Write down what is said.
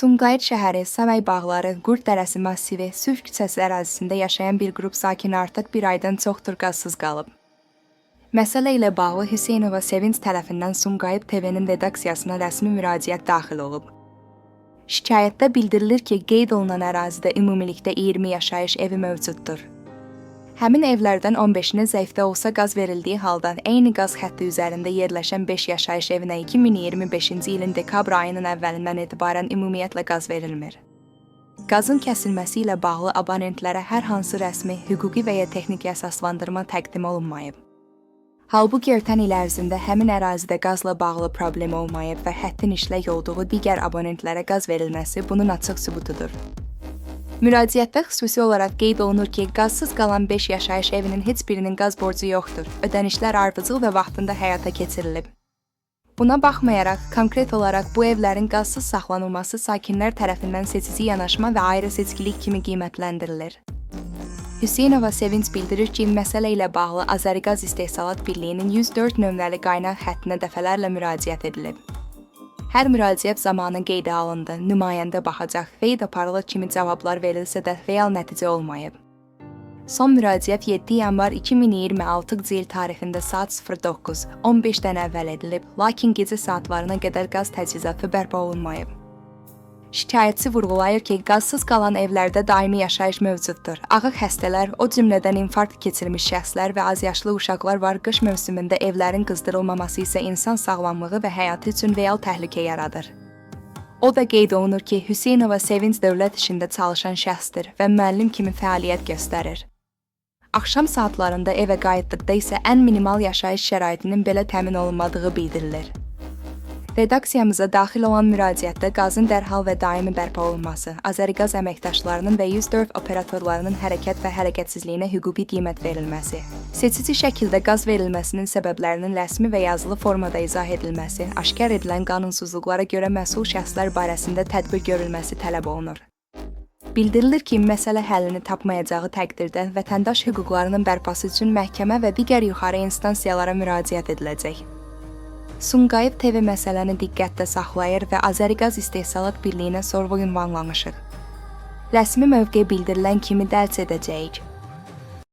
Sumqayıt şəhəri, Samay bağları, Qurd dərəsi massivi, Sülh küçəsi ərazisində yaşayan bir qrup sakini artıq bir aydan çoxdur qazsız qalıb. Məsələ ilə bağlı Hüseynova Sevinç tərəfindən Sumqayıt TV-nin redaksiyasına rəsmi müraciət daxil olub. Şikayətdə bildirilir ki, qeyd olunan ərazidə ümumilikdə 20 yaşayış evi mövcuddur. Həmin evlərdən 15-nə zəifdə olsa qaz verildiyi halda eyni qaz xətti üzərində yerləşən 5 yaşayış evinə 2025-ci ilin dekabr ayının əvvəlindən etibarən ümumiyyətlə qaz verilmir. Qazın kəsilməsi ilə bağlı abonentlərə hər hansı rəsmi, hüquqi və ya texniki əsaslandırma təqdim olunmayıb. Halbuki ötən il ərzində həmin ərazidə qazla bağlı problem olmayıb və xəttin işlək olduğu digər abonentlərə qaz verilməsi bunun açıq sübutudur. Müraciətdə xüsusi olaraq qeyd olunur ki, qazsız qalan 5 yaşayış evinin heç birinin qaz borcu yoxdur, ödənişlər ardıcıl və vaxtında həyata keçirilib. Buna baxmayaraq, konkret olaraq bu evlərin qazsız saxlanılması sakinlər tərəfindən seçici yanaşma və ayrı seçkilik kimi qiymətləndirilir. Hüseynova Sevinç bildirir ki, məsələ ilə bağlı Azəriqaz İstehsalat Birliyinin 104 nömrəli qaynaq xəttinə dəfələrlə müraciət edilib. Hər müraciət zamanı qeydə alındı, nümayəndə baxacaq, qeyd aparılır kimi cavablar verilsə də real nəticə olmayıb. Son müraciət 7 yanvar 2026 il tarixində saat 09:15-dən əvvəl edilib, lakin gecə saatlarına qədər qaz təchizatı bərpa olunmayıb. Şikayətçi vurğulayır ki, qazsız qalan evlərdə daimi yaşayış mövcuddur. Ağır xəstələr, o cümlədən infarkt keçirmiş şəxslər və azyaşlı uşaqlar var. Qış mövsümündə evlərin qızdırılmaması isə insan sağlamlığı və həyatı üçün real təhlükə yaradır. O da qeyd olunur ki, Hüseynova Sevinç dövlət işində çalışan şəxsdir və müəllim kimi fəaliyyət göstərir. Axşam saatlarında evə qayıtdıqda isə ən minimal yaşayış şəraitinin belə təmin olunmadığı bildirilir. Redaksiyamıza daxil olan müraciətdə qazın dərhal və daimi bərpa olunması, Azəriqaz əməkdaşlarının və 104 operatorlarının hərəkət və hərəkətsizliyinə hüquqi qiymət verilməsi, seçici şəkildə qaz verilməsinin səbəblərinin rəsmi və yazılı formada izah edilməsi, aşkar edilən qanunsuzluqlara görə məsul şəxslər barəsində tədbir görülməsi tələb olunur. Bildirilir ki, məsələ həllini tapmayacağı təqdirdə vətəndaş hüquqlarının bərpası üçün məhkəmə və digər yuxarı instansiyalara müraciət ediləcək. Sumqayıt TV məsələni diqqətdə saxlayır və Azəriqaz İstehsalat Birliyinə sorğu ünvanlamışıq. Rəsmi mövqe bildirilən kimi dərc edəcəyik.